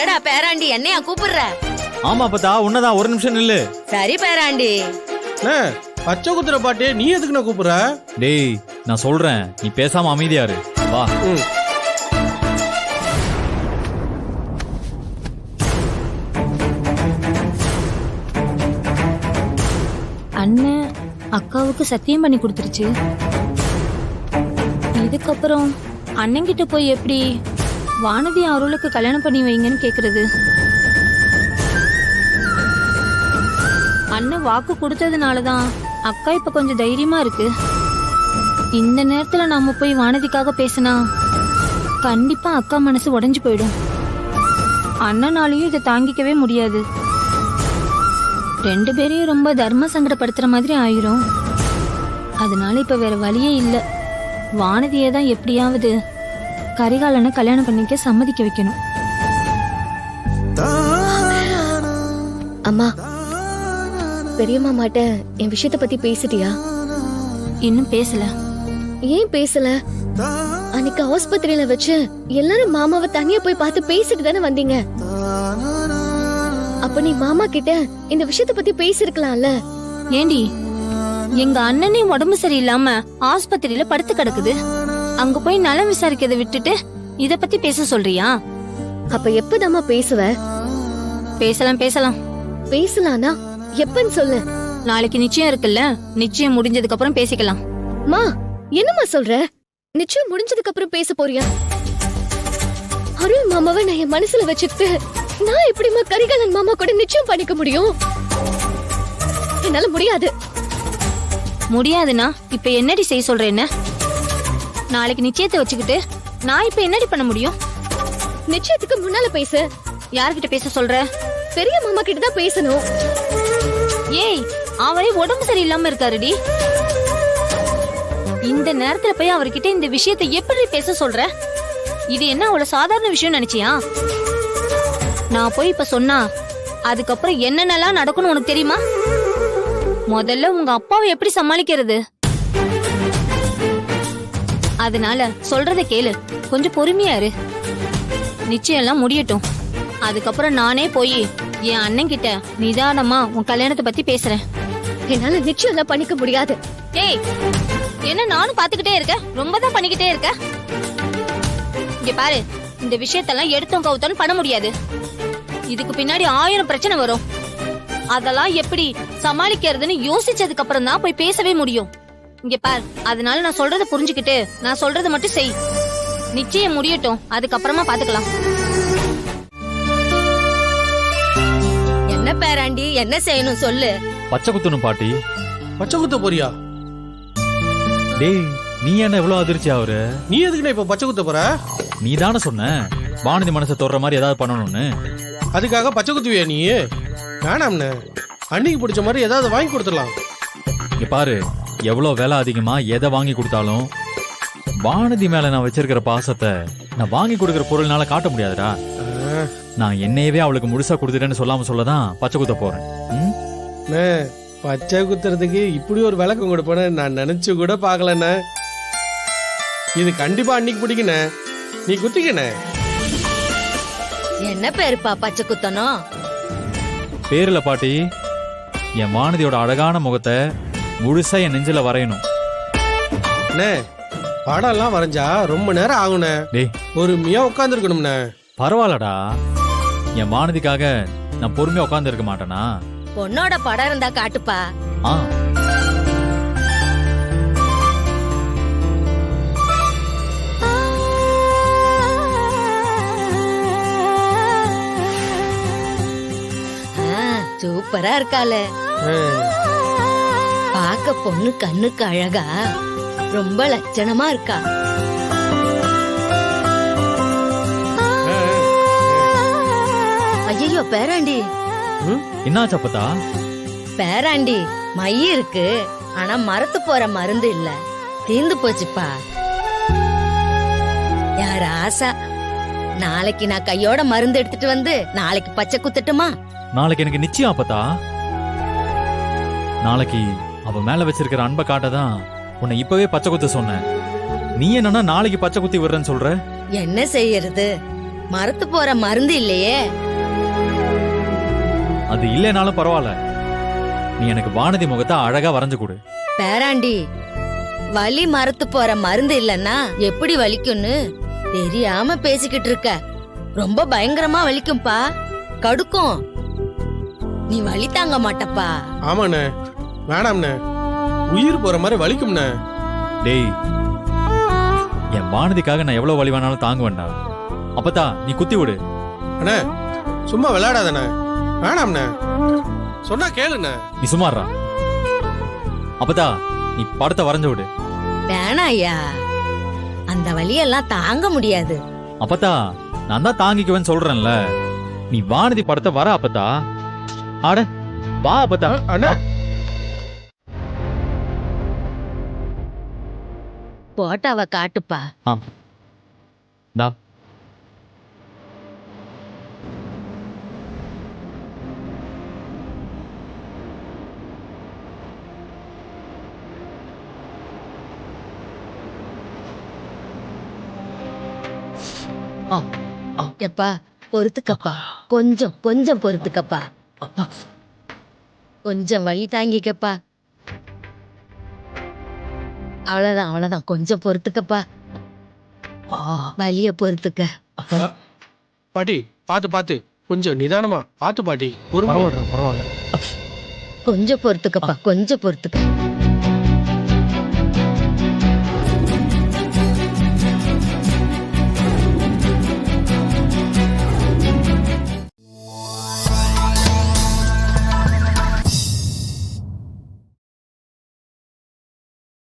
என்னடா பேராண்டி என்னையா கூப்பிடுற? ஆமா அப்பதா உன்னதான், ஒரு நிமிஷம் நில்லு. சரி பேராண்டி. பச்சை குத்துற பாட்டு நீ எதுக்கு நான் கூப்பிடுற? டேய் நான் சொல்றேன், நீ பேசாம அமைதியா இரு. வா. அண்ணன் அக்காவுக்கு சத்தியம் பண்ணி கொடுத்துருச்சு. இதுக்கப்புறம் அண்ணன் கிட்ட போய் எப்படி வானதி அருளுக்கு கல்யாணம் பண்ணி வைங்கன்னு கேக்குறது? அண்ணன் வாக்கு கொடுத்ததுனாலதான் அக்கா இப்ப கொஞ்சம் தைரியமா இருக்கு. இந்த நேரத்துல நாம போய் வானதிக்காக பேசினா கண்டிப்பா அக்கா மனசு உடைஞ்சு போயிடும். அண்ணனாலையும் இதை தாங்கிக்கவே முடியாது. ரெண்டு பேரையும் ரொம்ப தர்ம சங்கடப்படுத்துற மாதிரி ஆயிரும். அதனால இப்ப வேற வழியே இல்ல. வானதியை தான் எப்படியாவது கரிகாலனை கல்யாணம் பண்ணிக்க சம்மதிக்க வைக்கணும். அம்மா, பெரியம்மா மாட்ட என் விஷயத்த பத்தி பேசிட்டியா? இன்னும் பேசல. ஏன் பேசல? அன்னைக்கு ஆஸ்பத்திரியில வச்சு எல்லாரும் மாமாவை தனியா போய் பார்த்து பேசிட்டு தானே வந்தீங்க. அப்ப நீ மாமா கிட்ட இந்த விஷயத்த பத்தி பேசிருக்கலாம்ல. ஏண்டி, எங்க அண்ணனே உடம்பு சரியில்லாம ஆஸ்பத்திரியில படுத்து கிடக்குது. அங்க போய் நலம் விசாரிக்கிறத விட்டுட்டு இத பத்தி பேச சொல்றியா? அப்ப எப்பதாம்மா பேசுவ? பேசலாம் பேசலாம். பேசலானா எப்பன்னு சொல்லு. நாளைக்கு நிச்சயம் இருக்குல்ல, நிச்சயம் முடிஞ்சதுக்கு அப்புறம் பேசிக்கலாம். மா, என்னம்மா சொல்ற? நிச்சயம் முடிஞ்சதுக்கு அப்புறம் பேச போறியா? அருள் மாமாவை நான் என் மனசுல வச்சுக்கிட்டு நான் எப்படிமா கரிகாலன் மாமா கூட நிச்சயம் பண்ணிக்க முடியும்? என்னால முடியாது. முடியாதுன்னா இப்ப என்னடி செய்ய சொல்ற? என்ன நாளைக்கு நிச்சயத்தை வச்சுக்கிட்டு நான் இப்ப என்னடி பண்ண முடியும்? நிச்சயத்துக்கு முன்னால பேசு. யார்கிட்ட பேச சொல்ற? பெரிய மாமா கிட்ட தான் பேசணும். ஏய், அவரே உடம்பு சரியில்லாம இருக்காருடி. இந்த நேரத்துல போய் அவர்கிட்ட இந்த விஷயத்தை எப்படி பேச சொல்ற? இது என்ன அவ்வளவு சாதாரண விஷயம் நினைச்சியா? நான் போய் இப்ப சொன்னா அதுக்கப்புறம் என்னென்னலாம் நடக்கும்னு உனக்கு தெரியுமா? முதல்ல உங்க அப்பாவை எப்படி சமாளிக்கிறது? அதனால சொல்றத கேளு, கொஞ்சம் பொறுமையா இரு. நிச்சயம் எல்லாம் முடியட்டும். அதுக்கப்புறம் நானே போய் என் அண்ணன் கிட்ட நிதானமா உன் கல்யாணத்தை பத்தி பேசுறேன். என்னால நிச்சயம் எல்லாம் பண்ணிக்க முடியாது. ஏய், என்ன நானும் பாத்துக்கிட்டே இருக்க? ரொம்ப தான் பண்ணிக்கிட்டே இருக்க. இங்க பாரு, இந்த விஷயத்தெல்லாம் எடுத்தோம் கவுத்தோன்னு பண்ண முடியாது. இதுக்கு பின்னாடி 1000 பிரச்சனை வரும். அதெல்லாம் எப்படி சமாளிக்கிறதுன்னு யோசிச்சதுக்கு அப்புறம் தான் போய் பேசவே முடியும். இங்க பாரு, அதனால நான் சொல்றத புரிஞ்சுக்கிட்டு நான் சொல்றத மட்டும் செய். நிச்சயம் முடியட்டும், அதுக்கப்புறமா பாத்துக்கலாம். என்ன பேராண்டி, என்ன செய்யணும் சொல்லு. பச்சை குத்தணும் பாட்டி. பச்சை குத்த போறியா? டேய் நீ என்ன இவ்வளவு அதிர்ச்சி ஆகுற? நீ எதுக்குண்ணா இப்ப பச்சை குத்த போற? நீ தானே சொன்ன வானதி மனசை தொடுற மாதிரி ஏதாவது பண்ணணும்னு. அதுக்காக பச்சை குத்துவியா நீ? வேணாம்ண்ணே, அன்னைக்கு பிடிச்ச மாதிரி ஏதாவது வாங்கி கொடுத்துடலாம். இங்க பாரு, எவ்வளவு விலை அதிகமா எதை வாங்கி கொடுத்தாலும் வானதி மேல நான் வச்சிருக்கிற பாசத்தை நான் வாங்கி கொடுக்கிற பொருள்னால காட்ட முடியாதுடா. நான் என்னையவே அவளுக்கு முழுசா கொடுத்துட்டேன்னு சொல்லாம சொல்லதான் பச்சை குத்த போறேன். பச்சை குத்துறதுக்கு இப்படி ஒரு விளக்கம் கொடுப்பேன்னு நான் நினைச்சு கூட பாக்கலண்ணே. இது கண்டிப்பா அன்னைக்கு பிடிக்கண்ணே, நீ குத்திக்கண்ணே. என்ன பேருப்பா பச்சை குத்தணும்? பேருல பாட்டி, என் வானதியோட அழகான முகத்தை முழுசா என் நெஞ்சில வரையணும். படம் எல்லாம் வரைஞ்சா ரொம்ப நேரம் ஆகுண்ணே. டேய் பொறுமையா உட்கார்ந்து இருக்கணும்ண்ணே. பரவாயில்லடா, என் வானதிக்காக நான் பொறுமையா உட்கார்ந்து இருக்க மாட்டேனா? பொண்ணோட படம் இருந்தா காட்டுப்பா. ஆ சூப்பரா இருக்காளே. பாக்க பொண்ணு கண்ணுக்கு அழகா ரொம்ப லட்சணமா இருக்கா. ஐயோ பேராண்டி. என்னாச்சு அப்பதா? பேராண்டி, மை இருக்கு, ஆனா மரத்து போற மருந்து இல்ல, தீந்து போச்சுப்பா. யார் ஆசா, நாளைக்கு நான் கையோட மருந்து எடுத்துட்டு வந்து நாளைக்கு பச்சை குத்துட்டுமா? நாளைக்கு எனக்கு நிச்சயம் அப்பதா. நாளைக்கு அவ மேல வச்சிருக்கிற அன்பை காட்டதான் உன்னை இப்பவே பச்சை குத்த சொன்னேன். நீ என்னன்னா நாளைக்கு பச்சை குத்தி விடுறேன்னு சொல்ற? என்ன செய்யறது, மரத்து போற மருந்து இல்லையே. அது இல்லைனாலும் பரவாயில்ல, நீ எனக்கு வானதி முகத்தை அழகா வரைஞ்சு கொடு. பேராண்டி, வலி மரத்து போற மருந்து இல்லன்னா எப்படி வலிக்கும்னு தெரியாம பேசிக்கிட்டு இருக்க. ரொம்ப பயங்கரமா வலிக்கும்பா, கடுக்கும். நீ வலி தாங்க மாட்டப்பா. ஆமாண்ணே, வேணாம்ண்ணே, உயிர் போற மாதிரி வலிக்கும்ண்ணே. டேய், என் வானதிக்காக நான் எவ்வளவு வலி வேணாலும் தாங்குவேன்டா. அப்பதா நீ குத்தி விடு. அண்ணே சும்மா விளையாடாதண்ணே, வேணாம்ண்ணே, சொன்னா கேளுண்ணே. நீ சுமாரா. அப்பதா நீ படத்தை வரைஞ்சு விடு. வேணா ஐயா, அந்த வலியெல்லாம் தாங்க முடியாது. அப்பதா நான் தான் தாங்கிக்குவேன்னு சொல்றேன்ல. நீ வானதி படத்தை வர அப்பதா. ஆட வா அப்பதா. அண்ணா போட்டாவ காட்டுப்பா. தா. எப்பா பொறுத்துக்கப்பா, கொஞ்சம் கொஞ்சம் பொறுத்துக்கப்பா, கொஞ்சம் வலி தாங்கிக்கப்பா. அவ்வளவுதான் அவ்வளவுதான், கொஞ்சம் பொறுத்துக்கப்பா, வலிய பொறுத்துக்க. பாட்டி பாத்து பாத்து, கொஞ்சம் நிதானமா பாத்து பாட்டி. ஒரு பரவாயில்ல. கொஞ்சம் பொறுத்துக்கப்பா, கொஞ்சம் பொறுத்துக்க.